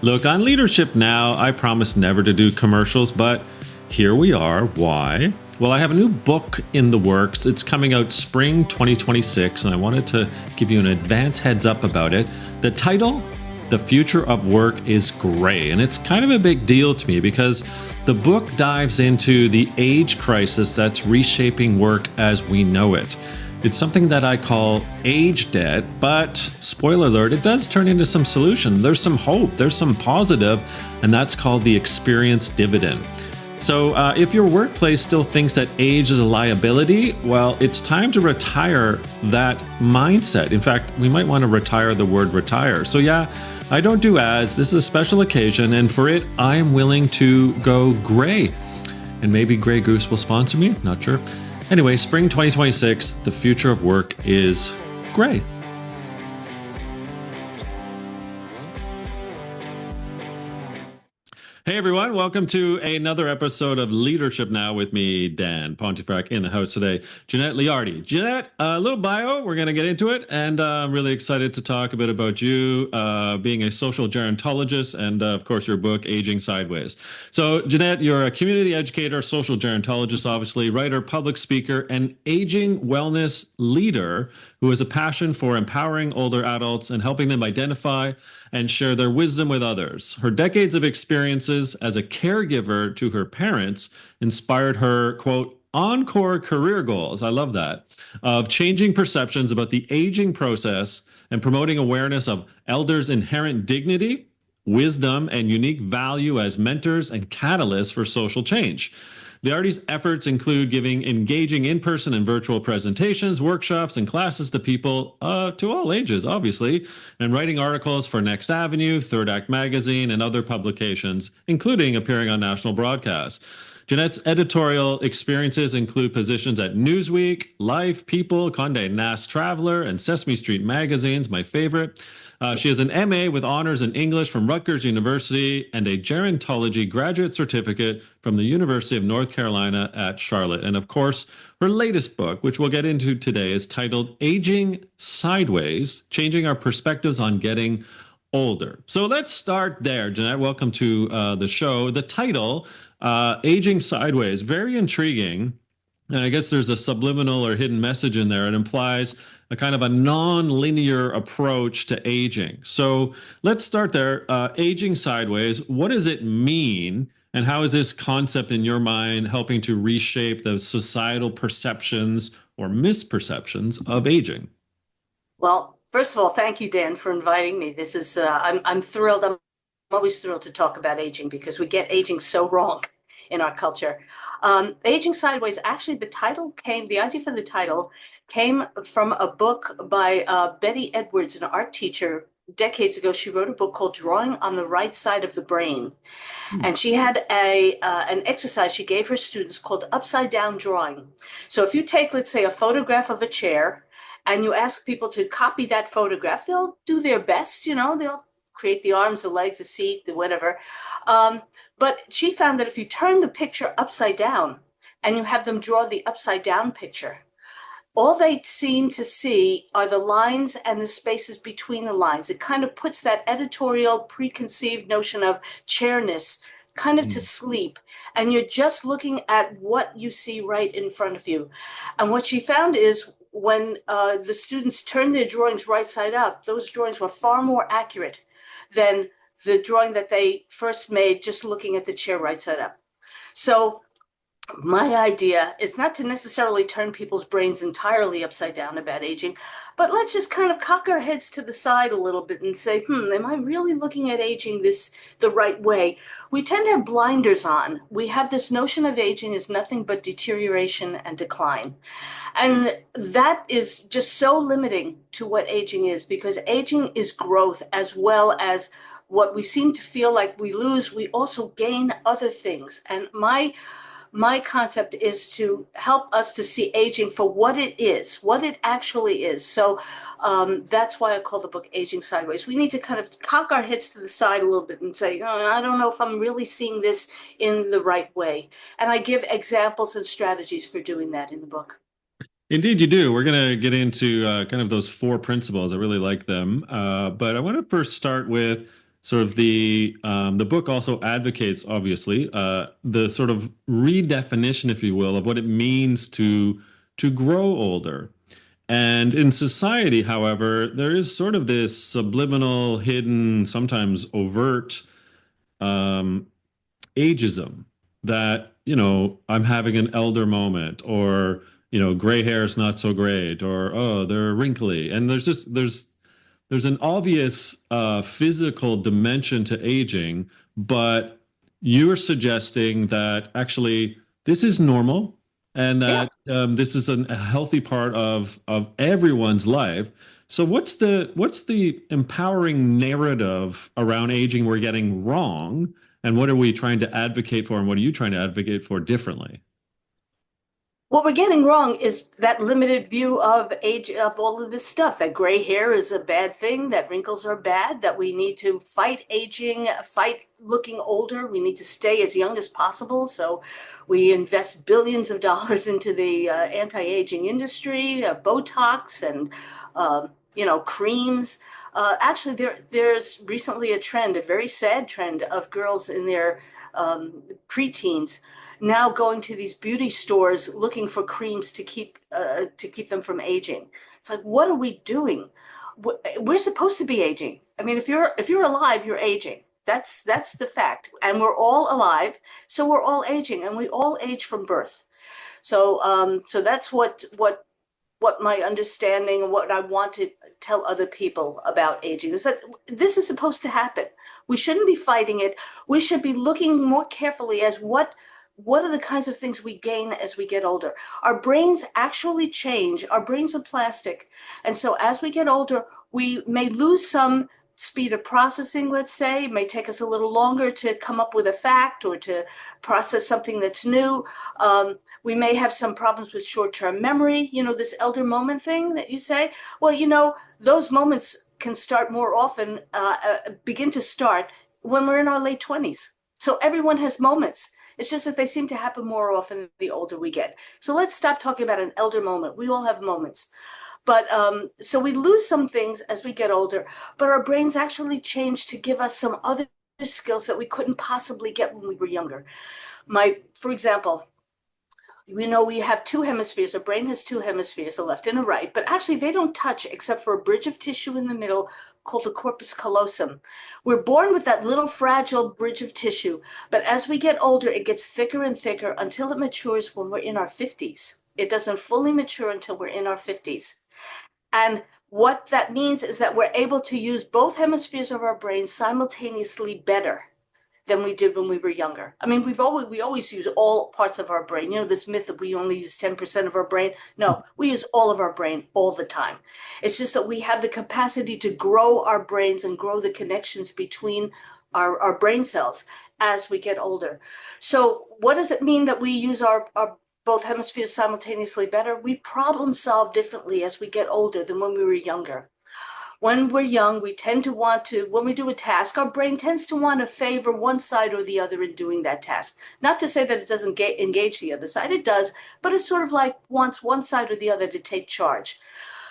Look, on Leadership Now, I promised never to do commercials, but here we are. Why? Well, I have a new book in the works. It's coming out spring 2026, and I wanted to give you an advance heads up about it. The title, The Future of Work is Gray, and it's kind of a big deal to me because the book dives into the age crisis that's reshaping work as we know it. It's something that I call age debt, but spoiler alert, it does turn into some solution. There's some hope, there's some positive, and that's called the experience dividend. So if your workplace still thinks that age is a liability, well, it's time to retire that mindset. In fact, we might want to retire the word retire. So yeah, I don't do ads. This is a special occasion, and for it, I am willing to go gray. And maybe Grey Goose will sponsor me, not sure. Anyway, spring 2026, the future of work is gray. Hey everyone, welcome to another episode of Leadership Now with me, Dan Pontefract, in the house today. Jeanette Leardi. Jeanette, a little bio, we're going to get into it, and I'm really excited to talk a bit about you being a social gerontologist and, of course, your book, Aging Sideways. So, Jeanette, you're a community educator, social gerontologist, obviously, writer, public speaker, and aging wellness leader who has a passion for empowering older adults and helping them identify and share their wisdom with others. Her decades of experiences as a caregiver to her parents inspired her, quote, encore career goals, I love that, of changing perceptions about the aging process and promoting awareness of elders' inherent dignity, wisdom, and unique value as mentors and catalysts for social change. Leardi's efforts include giving engaging in-person and virtual presentations, workshops, and classes to people to all ages, obviously, and writing articles for Next Avenue, Third Act Magazine, and other publications, including appearing on national broadcasts. Jeanette's editorial experiences include positions at Newsweek, Life, People, Condé Nast Traveler, and Sesame Street magazines, my favorite. She has an MA with honors in English from Rutgers University and a gerontology graduate certificate from the University of North Carolina at Charlotte. And of course, her latest book, which we'll get into today, is titled Aging Sideways, Changing Our Perspectives on Getting Older. So let's start there, Jeanette. Welcome to the show. The title, Aging Sideways, very intriguing. And I guess there's a subliminal or hidden message in there. It implies a kind of a non-linear approach to aging. So let's start there. Aging sideways, what does it mean? And how is this concept in your mind helping to reshape the societal perceptions or misperceptions of aging? Well, first of all, thank you, Dan, for inviting me. This is I'm thrilled. I'm always thrilled to talk about aging because we get aging so wrong in our culture. Aging Sideways, actually, the idea for the title came from a book by Betty Edwards, an art teacher. Decades ago, she wrote a book called Drawing on the Right Side of the Brain. And she had an exercise she gave her students called upside down drawing. So if you take, let's say, a photograph of a chair and you ask people to copy that photograph, they'll do their best, they'll create the arms, the legs, the seat, the whatever. But she found that if you turn the picture upside down and you have them draw the upside down picture, all they seem to see are the lines and the spaces between the lines. It kind of puts that editorial preconceived notion of chairness kind of to sleep. And you're just looking at what you see right in front of you. And what she found is when the students turned their drawings right side up, those drawings were far more accurate than the drawing that they first made just looking at the chair right side up. So my idea is not to necessarily turn people's brains entirely upside down about aging, but let's just kind of cock our heads to the side a little bit and say, am I really looking at aging the right way? We tend to have blinders on. We have this notion of aging as nothing but deterioration and decline. And that is just so limiting to what aging is, because aging is growth as well as what we seem to feel like we lose, we also gain other things. And my concept is to help us to see aging for what it is, what it actually is. So that's why I call the book Aging Sideways. We need to kind of cock our heads to the side a little bit and say, I don't know if I'm really seeing this in the right way. And I give examples and strategies for doing that in the book. Indeed, you do. We're going to get into kind of those four principles. I really like them. But I want to first start with sort of the book also advocates, obviously, the sort of redefinition, if you will, of what it means to grow older. And in society, however, there is sort of this subliminal, hidden, sometimes overt um, ageism that, I'm having an elder moment, or, gray hair is not so great, or, oh, they're wrinkly. And there's an obvious physical dimension to aging, but you're suggesting that actually this is normal and Yeah. that this is a healthy part of everyone's life. So what's the empowering narrative around aging we're getting wrong, and what are we trying to advocate for, and what are you trying to advocate for differently? What we're getting wrong is that limited view of age, of all of this stuff, that gray hair is a bad thing, that wrinkles are bad, that we need to fight aging, fight looking older. We need to stay as young as possible. So we invest billions of dollars into the anti-aging industry, Botox and, creams. Actually, there's recently a trend, a very sad trend of girls in their preteens now going to these beauty stores looking for creams to keep them from aging. It's like, what are we doing? We're supposed to be aging. I mean, if you're alive, you're aging. That's the fact, and we're all alive, so we're all aging, and we all age from birth. So that's what my understanding and what I want to tell other people about aging is that this is supposed to happen. We shouldn't be fighting it. We should be looking more carefully as what are the kinds of things we gain as we get older. Our brains actually change. Our brains are plastic. And so as we get older, we may lose some speed of processing, let's say. It may take us a little longer to come up with a fact or to process something that's new. We may have some problems with short-term memory, this elder moment thing that you say. Well, those moments can start more often, begin to start when we're in our late 20s. So everyone has moments. It's just that they seem to happen more often the older we get. So let's stop talking about an elder moment. We all have moments. But so we lose some things as we get older, but our brains actually change to give us some other skills that we couldn't possibly get when we were younger. For example, we have two hemispheres. Our brain has two hemispheres, a left and a right, but actually they don't touch except for a bridge of tissue in the middle called the corpus callosum. We're born with that little fragile bridge of tissue, but as we get older, it gets thicker and thicker until it matures when we're in our 50s. It doesn't fully mature until we're in our 50s. And what that means is that we're able to use both hemispheres of our brain simultaneously better than we did when we were younger. I mean, we always use all parts of our brain. This myth that we only use 10% of our brain. No, we use all of our brain all the time. It's just that we have the capacity to grow our brains and grow the connections between our brain cells as we get older. So what does it mean that we use our both hemispheres simultaneously better? We problem solve differently as we get older than when we were younger. When we're young, we tend to want to, when we do a task, our brain tends to want to favor one side or the other in doing that task. Not to say that it doesn't engage the other side, it does, but it's sort of like wants one side or the other to take charge.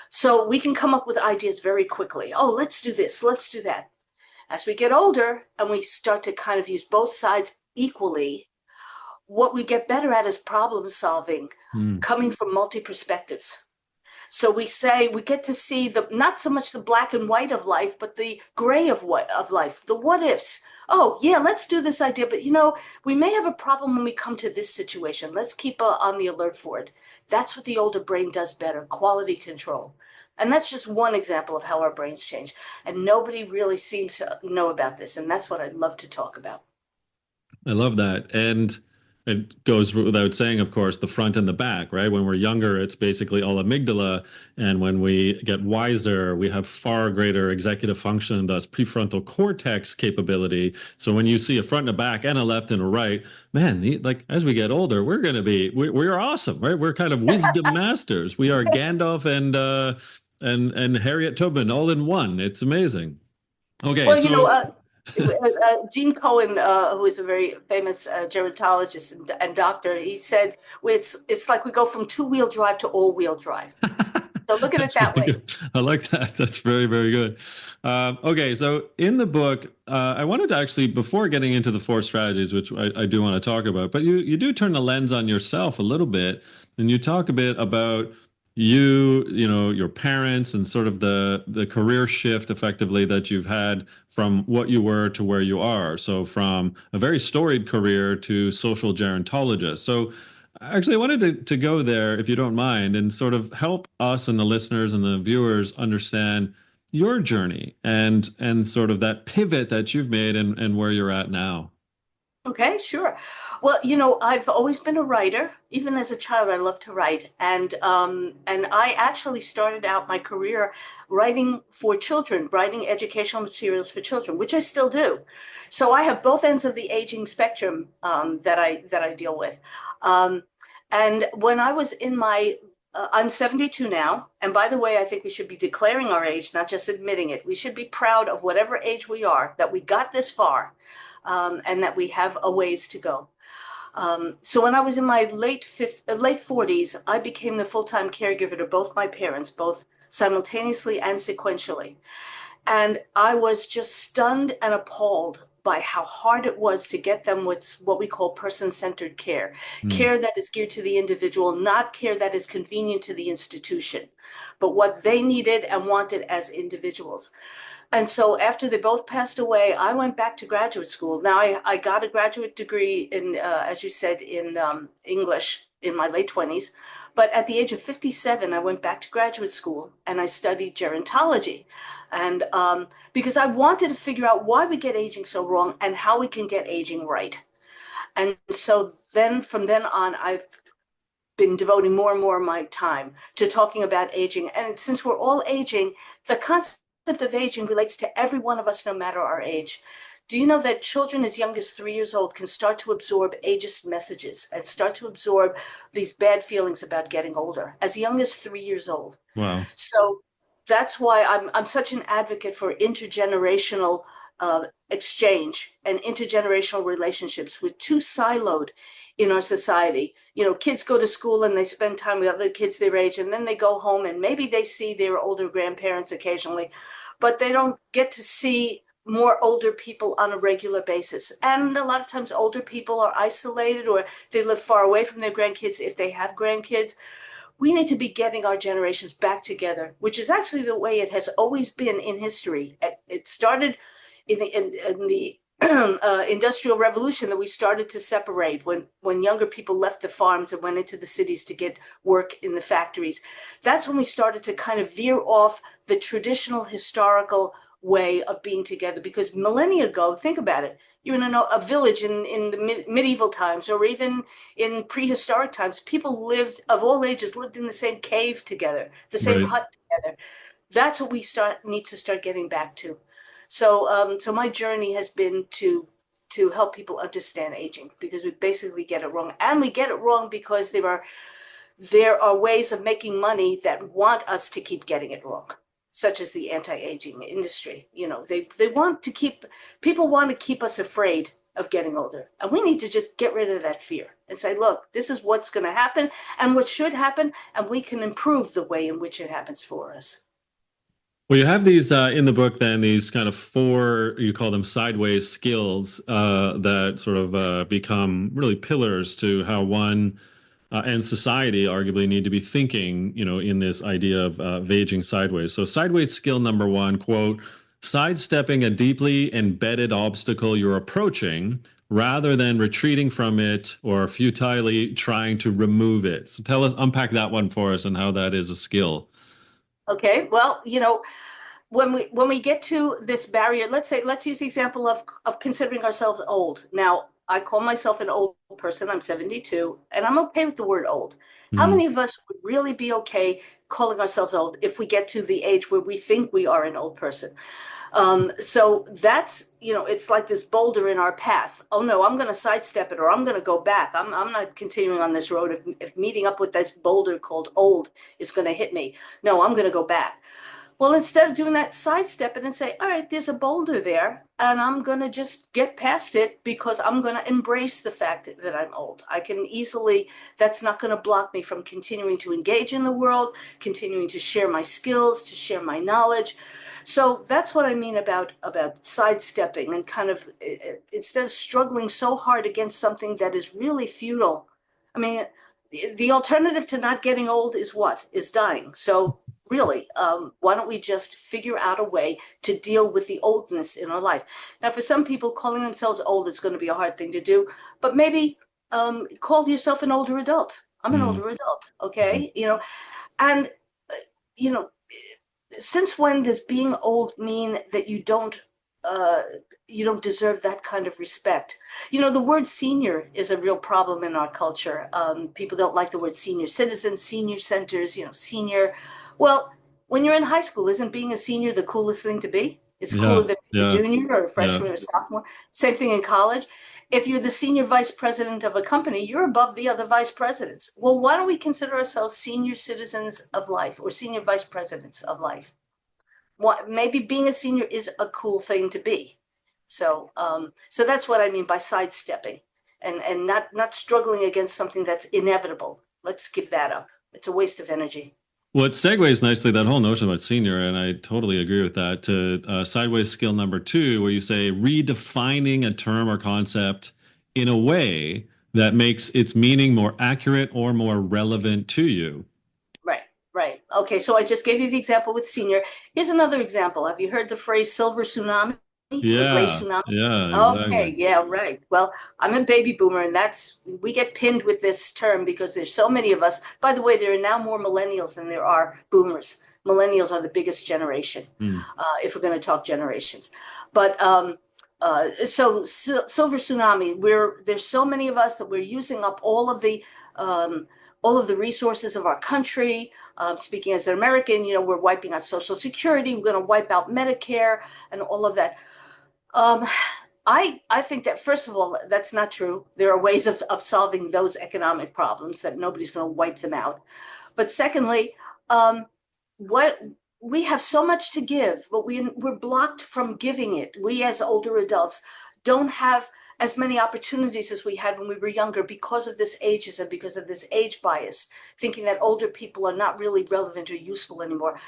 So we can come up with ideas very quickly. Oh, let's do this, let's do that. As we get older and we start to kind of use both sides equally, what we get better at is problem solving, Hmm. coming from multi perspectives. So we get to see not so much the black and white of life, but the gray of life, the what ifs. Oh, yeah, let's do this idea, but we may have a problem when we come to this situation. Let's keep on the alert for it. That's what the older brain does better, quality control. And that's just one example of how our brains change. And nobody really seems to know about this. And that's what I'd love to talk about. I love that. And it goes without saying, of course, the front and the back, right? When we're younger, it's basically all amygdala. And when we get wiser, we have far greater executive function, thus prefrontal cortex capability. So when you see a front and a back and a left and a right, man, like as we get older, we're awesome, right? We're kind of wisdom masters. We are Gandalf and Harriet Tubman all in one. It's amazing. Okay, Well, so Gene Cohen, who is a very famous gerontologist and doctor, he said it's like we go from two-wheel drive to all-wheel drive. So look at it That's that really way. good. I like that. That's very, very good. Okay, so in the book, I wanted to actually, before getting into the four strategies, which I do want to talk about, but you do turn the lens on yourself a little bit, and you talk a bit about your parents, and sort of the career shift effectively that you've had from what you were to where you are. So from a very storied career to social gerontologist. So actually, I wanted to go there, if you don't mind, and sort of help us and the listeners and the viewers understand your journey and sort of that pivot that you've made and where you're at now. Okay, sure. Well, I've always been a writer. Even as a child, I loved to write, and I actually started out my career writing for children, writing educational materials for children, which I still do. So I have both ends of the aging spectrum that I deal with. Um, and when I was in my I'm 72 now, and by the way, I think we should be declaring our age, not just admitting it. We should be proud of whatever age we are, that we got this far, and that we have a ways to go. So when I was in my late 40s, I became the full-time caregiver to both my parents, both simultaneously and sequentially. And I was just stunned and appalled by how hard it was to get them what we call person-centered care, Hmm. care that is geared to the individual, not care that is convenient to the institution, but what they needed and wanted as individuals. And so after they both passed away, I went back to graduate school. Now I got a graduate degree in, as you said, in English in my late 20s. But at the age of 57, I went back to graduate school and I studied gerontology. And because I wanted to figure out why we get aging so wrong and how we can get aging right. And so then from then on, I've been devoting more and more of my time to talking about aging. And since we're all aging, the concept of aging relates to every one of us, no matter our age. Do you know that children as young as 3 years old can start to absorb ageist messages and start to absorb these bad feelings about getting older as young as 3 years old? Wow. So that's why I'm such an advocate for intergenerational exchange and intergenerational relationships. We're too siloed in our society. Kids go to school and they spend time with other kids their age, and then they go home and maybe they see their older grandparents occasionally, but they don't get to see more older people on a regular basis. And a lot of times older people are isolated or they live far away from their grandkids if they have grandkids. We need to be getting our generations back together, which is actually the way it has always been in history. It started in the Industrial Revolution, that we started to separate when younger people left the farms and went into the cities to get work in the factories. That's when we started to kind of veer off the traditional historical way of being together. Because millennia ago, think about it, you're in a village in the medieval times, or even in prehistoric times, people lived of all ages lived in the same cave together, the same Right. hut together. That's what we need to start getting back to. So my journey has been to help people understand aging, because we basically get it wrong, and we get it wrong because there are ways of making money that want us to keep getting it wrong, such as the anti-aging industry. They want to keep people want to keep us afraid of getting older, and we need to just get rid of that fear and say, look, this is what's going to happen and what should happen, and we can improve the way in which it happens for us. Well, you have these in the book, then these kind of four, you call them sideways skills, that sort of become really pillars to how one and society arguably need to be thinking, in this idea of aging sideways. So, sideways skill number one, quote, sidestepping a deeply embedded obstacle you're approaching rather than retreating from it or futilely trying to remove it. So, unpack that one for us and how that is a skill. Okay, well, when we get to this barrier, let's use the example of considering ourselves old. Now, I call myself an old person. I'm 72, and I'm okay with the word old. How Mhm. many of us would really be okay calling ourselves old if we get to the age where we think we are an old person? So it's like this boulder in our path. Oh no, I'm going to sidestep it, or I'm going to go back. I'm not continuing on this road if meeting up with this boulder called old is going to hit me. No, I'm going to go back. Well, instead of doing that, sidestep it and say, all right, there's a boulder there, and I'm going to just get past it because I'm going to embrace the fact that I'm old. I can easily, that's not going to block me from continuing to engage in the world, continuing to share my skills, to share my knowledge. So that's what I mean about sidestepping and kind of instead of struggling so hard against something that is really futile. I mean, the alternative to not getting old is what? Is dying. So really, why don't we just figure out a way to deal with the oldness in our life? Now, for some people, calling themselves old is going to be a hard thing to do, but maybe call yourself an older adult. I'm an Mm. older adult, Mhm. okay? And you know, since when does being old mean that uh, you don't deserve that kind of respect? The word senior is a real problem in our culture. People don't like the word senior citizens, senior centers, senior. Well, when you're in high school, isn't being a senior the coolest thing to be? It's cooler Yeah, than being a yeah, junior or a yeah. freshman or sophomore. Same thing in college. If you're the senior vice president of a company, you're above the other vice presidents. Well, why don't we consider ourselves senior citizens of life or senior vice presidents of life? Maybe being a senior is a cool thing to be. So that's what I mean by sidestepping and not struggling against something that's inevitable. Let's give that up. It's a waste of energy. Well, it segues nicely that whole notion about senior, and I totally agree with that. To sideways skill number two, where you say redefining a term or concept in a way that makes its meaning more accurate or more relevant to you. Right, right. Okay, so I just gave you the example with senior. Here's another example. Have you heard the phrase silver tsunami or gray Yeah, tsunami? yeah, Okay, exactly. yeah, right. Well, I'm a baby boomer, and we get pinned with this term because there's so many of us. By the way, there are now more millennials than there are boomers. Millennials are the biggest generation, Hmm. if we're going to talk generations. But silver tsunami, there's so many of us that we're using up um, all of the resources of our country. Speaking as an American, we're wiping out Social Security. We're going to wipe out Medicare and all of that. Um, I think that first of all, that's not true. There are ways of solving those economic problems that nobody's going to wipe them out. But secondly, um, what we have so much to give, but we're blocked from giving it. We as older adults don't have as many opportunities as we had when we were younger because of this ageism, because of this age bias, thinking that older people are not really relevant or useful anymore.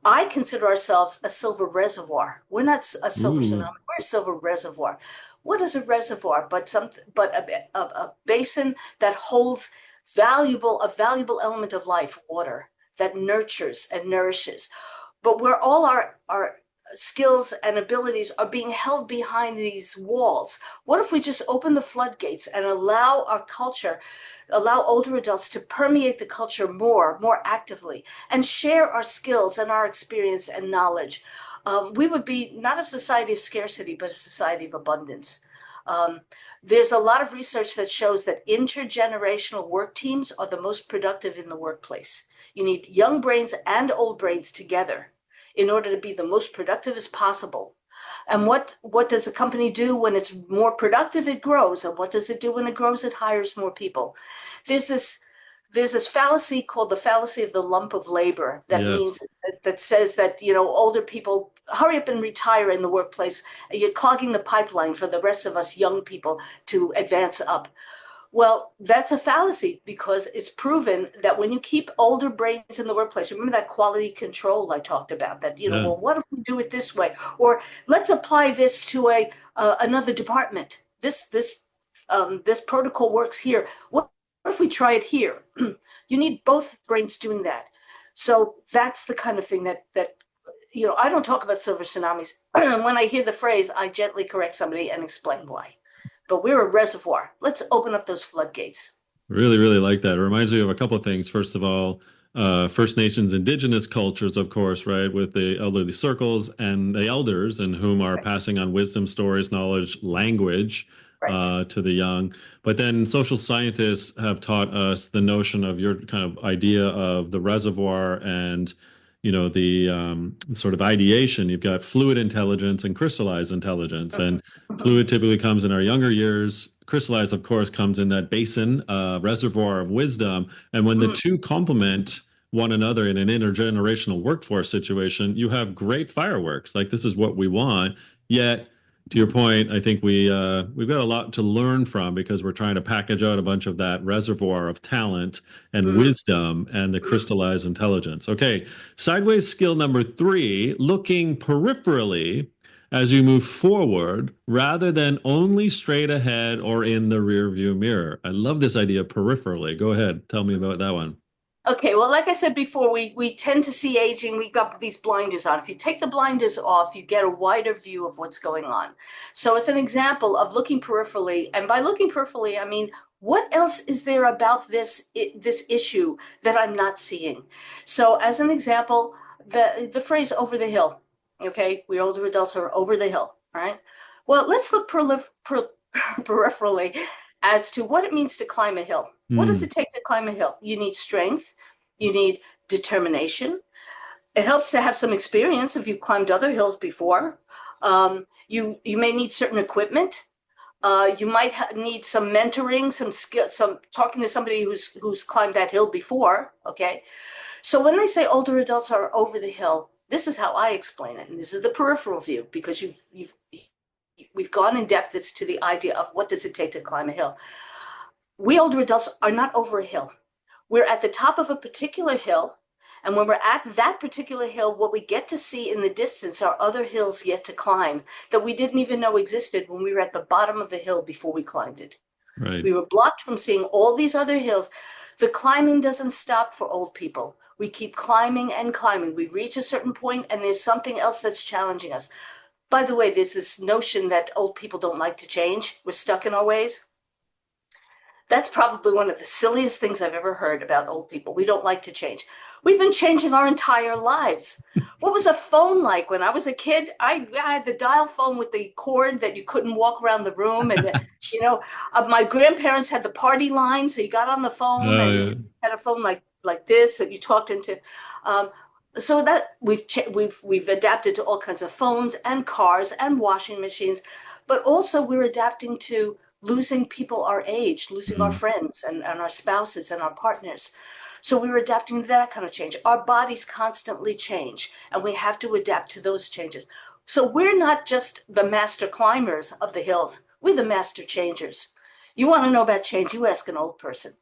I consider ourselves a silver reservoir. We're not a silver Ooh, tsunami. We're a silver reservoir. What is a reservoir but a basin that holds a valuable element of life, water, that nurtures and nourishes, but where all our skills and abilities are being held behind these walls. What if we just open the floodgates and allow older adults to permeate the culture more actively and share our skills and our experience and knowledge? We would be not a society of scarcity, but a society of abundance. Um, there's a lot of research that shows that intergenerational work teams are the most productive in the workplace. You need young brains and old brains together in order to be the most productive as possible. And what does a company do when it's more productive? It grows. And what does it do when it grows? It hires more people. There's this there's this fallacy called the fallacy of the lump of labor that yes. means that says that older people hurry up and retire in the workplace. You're clogging the pipeline for the rest of us young people to advance up. Well, that's a fallacy because it's proven that when you keep older brains in the workplace, remember that quality control I talked about, that, Yeah. well, what if we do it this way? Or let's apply this to another department. This protocol works here. What if we try it here? You need both brains doing that. So that's the kind of thing that I don't talk about silver tsunamis. When I hear the phrase, I gently correct somebody and explain why. But we're a reservoir. Let's open up those floodgates. Really, really like that. It reminds me of a couple of things. First of all, First Nations indigenous cultures, of course, right, with the elderly circles and the elders, and whom are Right, passing on wisdom, stories, knowledge, language right. to the young. But then social scientists have taught us the notion of your kind of idea of the reservoir and the sort of ideation. You've got fluid intelligence and crystallized intelligence, Mhm, and mhm, fluid typically comes in our younger years. Crystallized, of course, comes in that basin, reservoir of wisdom. And when the mhm. two complement one another in an intergenerational workforce situation, you have great fireworks. Like this is what we want. Yet, to your point, I think we've got a lot to learn from because we're trying to package out a bunch of that reservoir of talent and Mm, wisdom and the mm. crystallized intelligence. Okay, sideways skill number three, looking peripherally as you move forward rather than only straight ahead or in the rear view mirror. I love this idea peripherally. Go ahead, tell me about that one. Okay, well, like I said before, we tend to see aging, we got these blinders on. If you take the blinders off, you get a wider view of what's going on. So as an example of looking peripherally, and by looking peripherally, I mean, what else is there about this issue that I'm not seeing? So as an example, the phrase over the hill, okay, we older adults are over the hill, right? Well, let's look peripherally as to what it means to climb a hill. What does Hmm. it take to climb a hill? You need strength. You need determination. It helps to have some experience if you've climbed other hills before. You may need certain equipment. You might need some mentoring, some skill, some talking to somebody who's climbed that hill before. Okay, so when they say older adults are over the hill, this is how I explain it, and this is the peripheral view because we've gone in depth as to the idea of what does it take to climb a hill. We older adults are not over a hill. We're at the top of a particular hill. And when we're at that particular hill, what we get to see in the distance are other hills yet to climb that we didn't even know existed when we were at the bottom of the hill before we climbed it. Right. We were blocked from seeing all these other hills. The climbing doesn't stop for old people. We keep climbing and climbing. We reach a certain point and there's something else that's challenging us. By the way, there's this notion that old people don't like to change. We're stuck in our ways. That's probably one of the silliest things I've ever heard about old people. We don't like to change. We've been changing our entire lives. What was a phone like when I was a kid? I had the dial phone with the cord that you couldn't walk around the room. And, my grandparents had the party line. So you got on the phone Oh, and yeah. you had a phone like this that you talked into. Um, so that we've adapted to all kinds of phones and cars and washing machines, but also we're adapting to losing people our age, losing our Hmm. friends and our spouses and our partners. So we were adapting to that kind of change. Our bodies constantly change, and we have to adapt to those changes. So we're not just the master climbers of the hills, we're the master changers. You want to know about change, you ask an old person.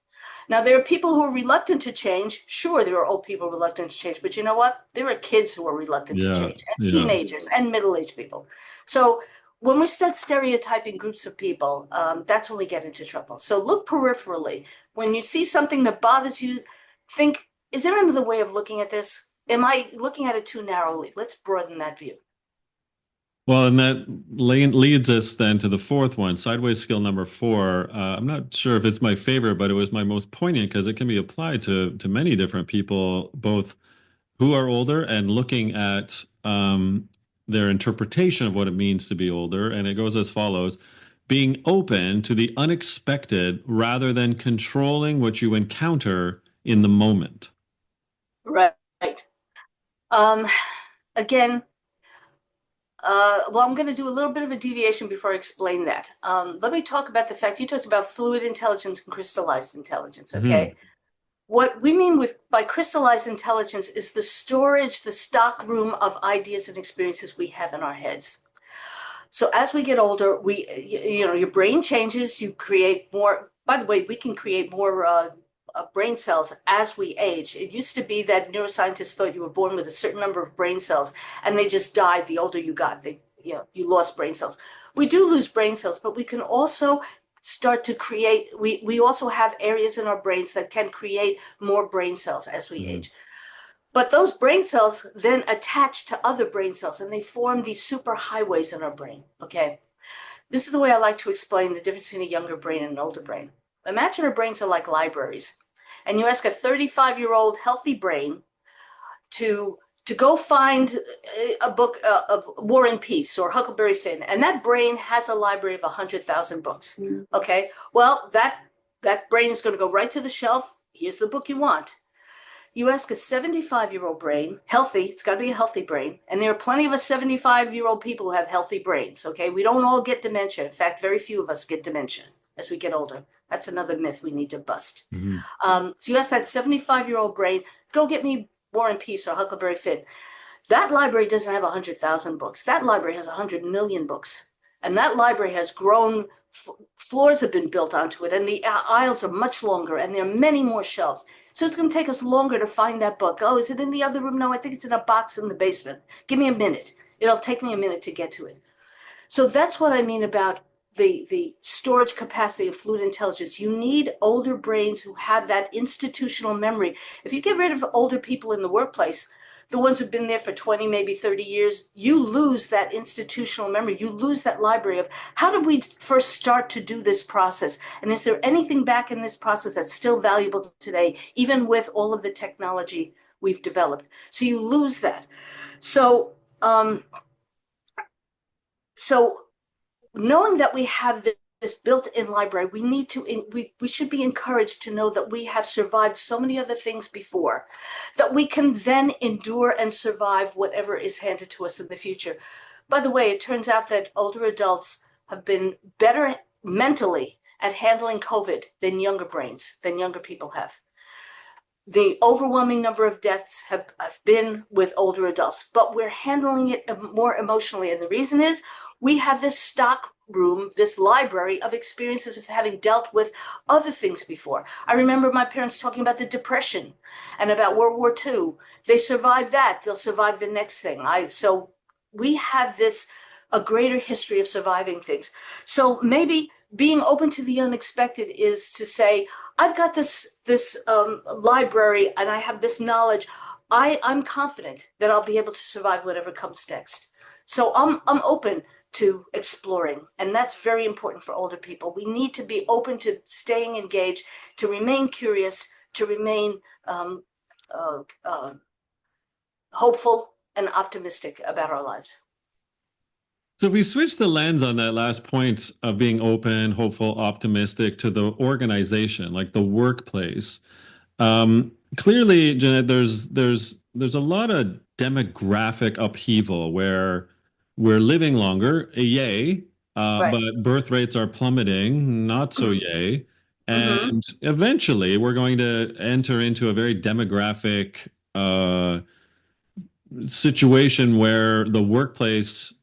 Now, there are people who are reluctant to change. Sure, there are old people reluctant to change, but you know what? There are kids who are reluctant to Yeah. change, and Yeah. teenagers, and middle-aged people. So when we start stereotyping groups of people, that's when we get into trouble. So look peripherally. When you see something that bothers you, think, is there another way of looking at this? Am I looking at it too narrowly? Let's broaden that view. Well, and that leads us then to the fourth one, sideways skill number four. I'm not sure if it's my favorite, but it was my most poignant because it can be applied to many different people, both who are older and looking at their interpretation of what it means to be older. And it goes as follows: being open to the unexpected rather than controlling what you encounter in the moment. Right. Um, Again, well, I'm going to do a little bit of a deviation before I explain that. Let me talk about the fact you talked about fluid intelligence and crystallized intelligence, Hmm. okay? What we mean by crystallized intelligence is the storage, the stock room of ideas and experiences we have in our heads. So as we get older, your brain changes, you create more. By the way, we can create more brain cells as we age. It used to be that neuroscientists thought you were born with a certain number of brain cells and they just died the older you got. You lost brain cells. We do lose brain cells, but we can also start to create, we also have areas in our brains that can create more brain cells as we Hmm. age. But those brain cells then attach to other brain cells and they form these super highways in our brain. Okay. This is the way I like to explain the difference between a younger brain and an older brain. Imagine our brains are like libraries. And you ask a 35-year-old healthy brain to go find a book of War and Peace or Huckleberry Finn, and that brain has a library of 100,000 books. Okay, well, that brain is going to go right to the shelf. Here's the book you want. You ask a 75-year-old brain, healthy, it's got to be a healthy brain. And there are plenty of us 75-year-old people who have healthy brains, okay? We don't all get dementia. In fact, very few of us get dementia, as we get older. That's another myth we need to bust. Mhm. So you ask that 75-year-old brain, go get me War and Peace or Huckleberry Finn. That library doesn't have 100,000 books. That library has 100 million books. And that library has grown, floors have been built onto it, and the aisles are much longer, and there are many more shelves. So it's going to take us longer to find that book. Oh, is it in the other room? No, I think it's in a box in the basement. Give me a minute. It'll take me a minute to get to it. So that's what I mean about the storage capacity of fluid intelligence. You need older brains who have that institutional memory. If you get rid of older people in the workplace, the ones who've been there for 20, maybe 30 years, you lose that institutional memory. You lose that library of how did we first start to do this process? And is there anything back in this process that's still valuable today, even with all of the technology we've developed? So you lose that. So, so knowing that we have this built-in library, we should be encouraged to know that we have survived so many other things before, that we can then endure and survive whatever is handed to us in the future. By the way, it turns out that older adults have been better mentally at handling COVID than younger brains, than younger people have. The overwhelming number of deaths have been with older adults, but we're handling it more emotionally. And the reason is we have this stock room, this library of experiences of having dealt with other things before. I remember my parents talking about the Depression and about World War II. They survived that. They'll survive the next thing. So we have a greater history of surviving things. So maybe being open to the unexpected is to say, I've got this library and I have this knowledge. I'm confident that I'll be able to survive whatever comes next. So I'm open to exploring, and that's very important for older people. We need to be open to staying engaged, to remain curious, to remain hopeful and optimistic about our lives. So if we switch the lens on that last point of being open, hopeful, optimistic to the organization, like the workplace, clearly, Jeanette, there's a lot of demographic upheaval where we're living longer, yay, Right. but birth rates are plummeting, not so yay. Mm-hmm. And eventually, we're going to enter into a very demographic situation where the workplace,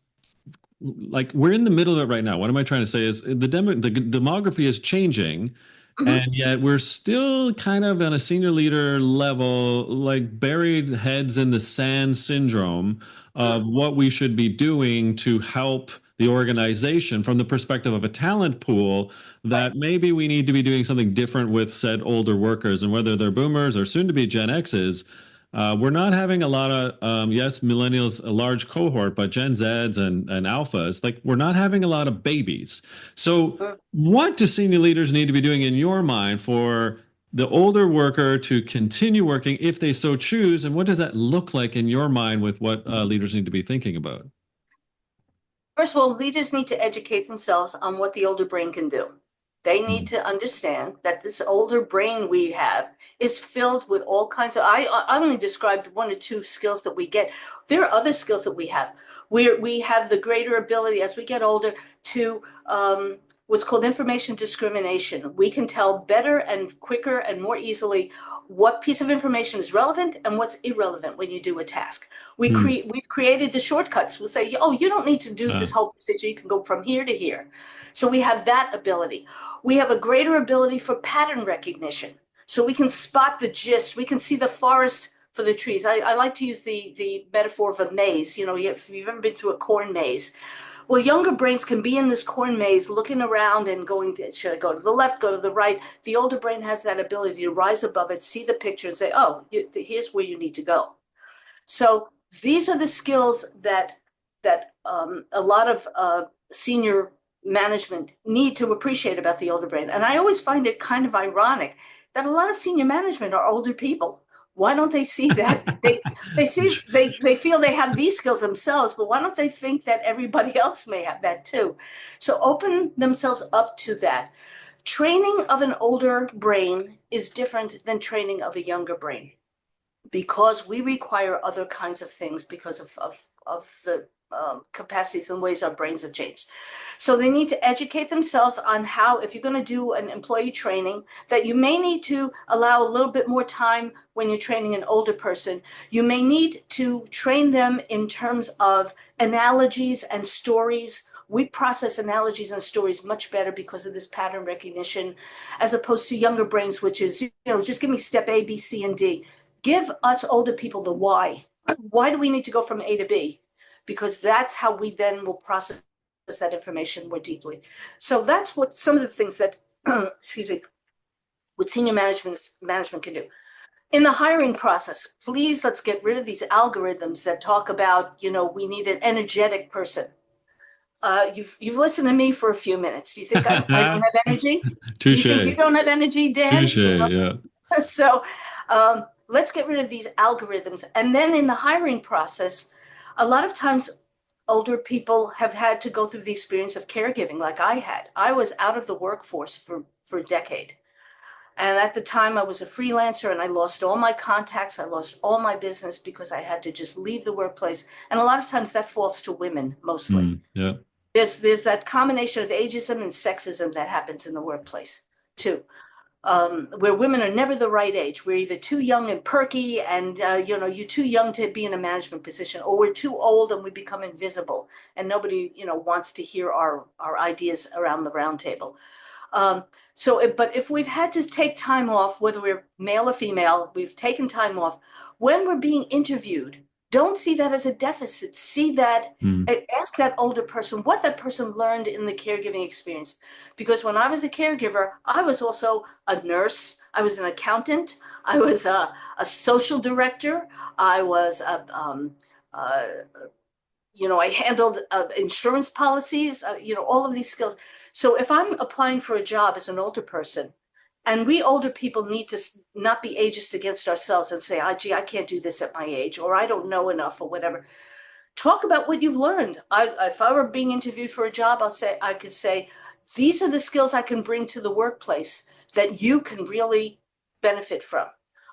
like we're in the middle of it right now. What am I trying to say is the demography is changing, Mm-hmm. and yet we're still kind of on a senior leader level, like buried heads in the sand syndrome of what we should be doing to help the organization from the perspective of a talent pool, Right. that maybe we need to be doing something different with said older workers, and whether they're boomers or soon to be Gen X's. We're not having a lot of, yes, millennials, a large cohort, but Gen Zs and Alphas, like we're not having a lot of babies. So, Mm. what do senior leaders need to be doing in your mind for the older worker to continue working if they so choose? And what does that look like in your mind with what leaders need to be thinking about? First of all, leaders need to educate themselves on what the older brain can do. They need Mm. to understand that this older brain we have is filled with all kinds of. I only described one or two skills that we get. There are other skills that we have. We have the greater ability as we get older to what's called information discrimination. We can tell better and quicker and more easily what piece of information is relevant and what's irrelevant when you do a task. Mm. We've created the shortcuts. We'll say, oh, you don't need to do Uh, this whole procedure. You can go from here to here. So we have that ability. We have a greater ability for pattern recognition. So we can spot the gist. We can see the forest for the trees. I like to use the metaphor of a maze. You know, if you've ever been through a corn maze. Well, younger brains can be in this corn maze looking around and going, should I go to the left, go to the right? The older brain has that ability to rise above it, see the picture and say, oh, here's where you need to go. So these are the skills that a lot of senior management need to appreciate about the older brain. And I always find it kind of ironic that a lot of senior management are older people. Why don't they see that? They feel they have these skills themselves, but why don't they think that everybody else may have that too? So open themselves up to that. Training of an older brain is different than training of a younger brain because we require other kinds of things because of the capacities and ways our brains have changed. So they need to educate themselves on how, if you're going to do an employee training, that you may need to allow a little bit more time when you're training an older person. You may need to train them in terms of analogies and stories. We process analogies and stories much better because of this pattern recognition, as opposed to younger brains, which is, just give me step A, B, C, and D. Give us older people the why. Why do we need to go from A to B? Because that's how we then will process that information more deeply. So that's what some of the things that, excuse me, what senior management can do. In the hiring process, please, let's get rid of these algorithms that talk about, we need an energetic person. You've listened to me for a few minutes. Do you think I don't have energy? Do you think you Touche. don't have energy, Dan? Touche. Yeah. So let's get rid of these algorithms. And then in the hiring process, a lot of times older people have had to go through the experience of caregiving like I had. I was out of the workforce for a decade. And at the time, I was a freelancer and I lost all my contacts. I lost all my business because I had to just leave the workplace. And a lot of times that falls to women mostly. Yeah. There's that combination of ageism and sexism that happens in the workplace too, where women are never the right age. We're either too young and perky and, you're too young to be in a management position, or we're too old and we become invisible and nobody, wants to hear our ideas around the round table. But if we've had to take time off, whether we're male or female, we've taken time off, when we're being interviewed, don't see that as a deficit. See that, ask that older person what that person learned in the caregiving experience. Because when I was a caregiver, I was also a nurse, I was an accountant, I was a social director, I was I handled insurance policies, all of these skills. So if I'm applying for a job as an older person, and we older people need to not be ageist against ourselves and say, gee, I can't do this at my age, or I don't know enough, or whatever. Talk about what you've learned. If I were being interviewed for a job, I could say, these are the skills I can bring to the workplace that you can really benefit from.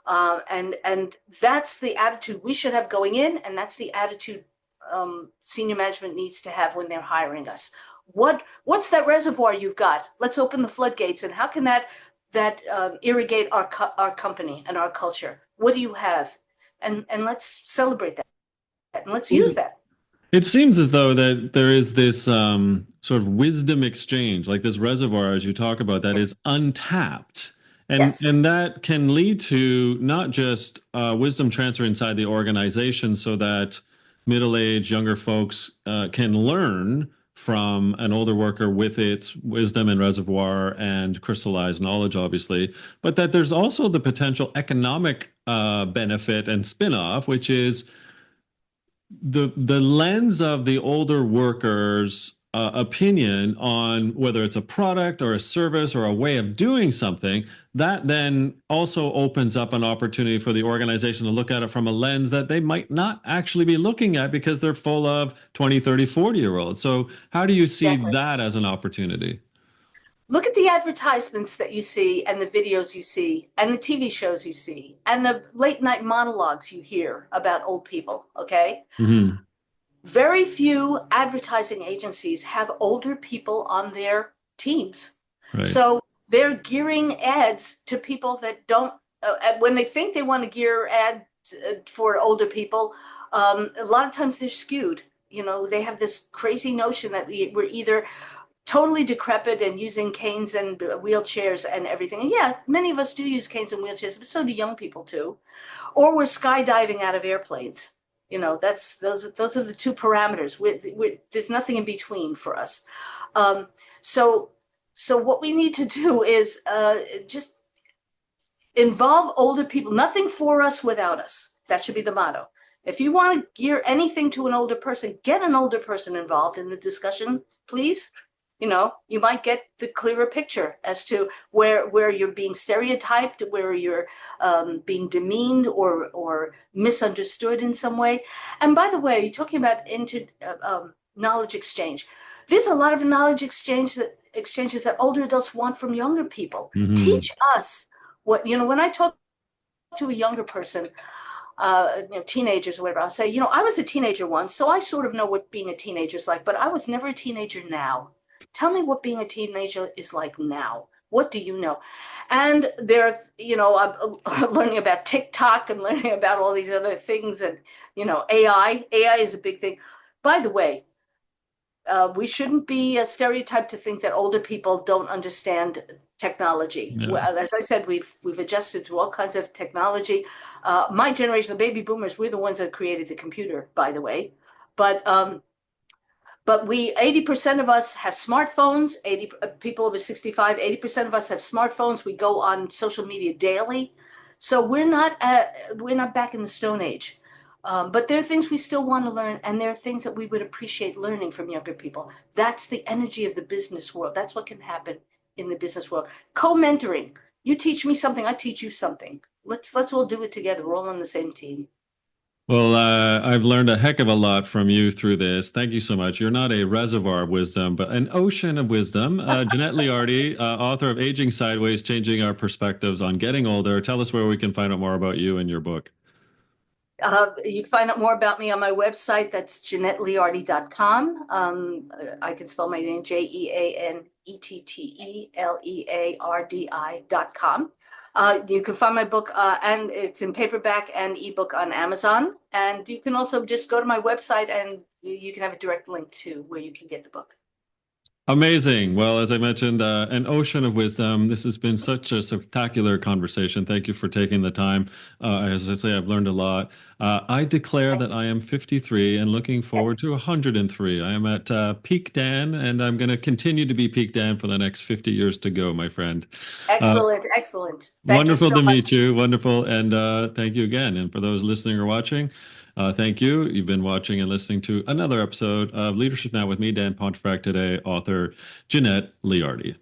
And that's the attitude we should have going in, and that's the attitude senior management needs to have when they're hiring us. What's that reservoir you've got? Let's open the floodgates. And how can that irrigate our company and our culture? What do you have? And let's celebrate that. And let's use that. It seems as though that there is this sort of wisdom exchange, like this reservoir, as you talk about, that is untapped. And that can lead to not just wisdom transfer inside the organization so that middle-aged, younger folks can learn from an older worker with its wisdom and reservoir and crystallized knowledge, obviously, but that there's also the potential economic benefit and spin-off, which is the lens of the older workers' opinion on whether it's a product or a service or a way of doing something, that then also opens up an opportunity for the organization to look at it from a lens that they might not actually be looking at because they're full of 20, 30, 40-year-olds. So how do you see that as an opportunity? Look at the advertisements that you see and the videos you see and the TV shows you see and the late night monologues you hear about old people, okay? Mm-hmm. Very few advertising agencies have older people on their teams. Right. So they're gearing ads to people that don't, when they think they want to gear ads for older people, a lot of times they're skewed. They have this crazy notion that we're either totally decrepit and using canes and wheelchairs and everything. And yeah, many of us do use canes and wheelchairs, but so do young people too. Or we're skydiving out of airplanes. Those are the two parameters. There's nothing in between for us. So what we need to do is just involve older people. Nothing for us without us. That should be the motto. If you want to gear anything to an older person, get an older person involved in the discussion, please. You might get the clearer picture as to where you're being stereotyped, where you're being demeaned or misunderstood in some way. And by the way, you're talking about knowledge exchange. There's a lot of knowledge exchanges that older adults want from younger people. Mm-hmm. Teach us when I talk to a younger person, teenagers or whatever, I'll say, I was a teenager once, so I sort of know what being a teenager is like, but I was never a teenager now. Tell me what being a teenager is like now. What do you know? And they're, I'm learning about TikTok and learning about all these other things and, AI. AI is a big thing. By the way, we shouldn't be a stereotype to think that older people don't understand technology. Yeah. Well, as I said, we've adjusted through all kinds of technology. My generation, the baby boomers, we're the ones that created the computer, by the way. But 80% of us have smartphones. 80 people over 65, 80% of us have smartphones. We go on social media daily, so we're not back in the Stone Age. But there are things we still want to learn, and there are things that we would appreciate learning from younger people. That's the energy of the business world. That's what can happen in the business world. Co-mentoring. You teach me something, I teach you something. Let's all do it together. We're all on the same team. Well, I've learned a heck of a lot from you through this. Thank you so much. You're not a reservoir of wisdom, but an ocean of wisdom. Jeanette Leardi, author of Aging Sideways, Changing Our Perspectives on Getting Older. Tell us where we can find out more about you and your book. You can find out more about me on my website. That's JeanetteLeardi.com. I can spell my name JeanetteLeardi.com. You can find my book, and it's in paperback and ebook on Amazon. And you can also just go to my website and you can have a direct link to where you can get the book. Amazing. Well, as I mentioned, an ocean of wisdom. This has been such a spectacular conversation. Thank you for taking the time. As I say, I've learned a lot. I declare that I am 53 and looking forward to 103. I am at peak Dan, and I'm going to continue to be peak Dan for the next 50 years to go, my friend. Excellent. Thank you Wonderful so to much. meet you. Wonderful. And thank you again. And for those listening or watching, thank you. You've been watching and listening to another episode of Leadership Now with me, Dan Pontefract, today, author Jeanette Leardi.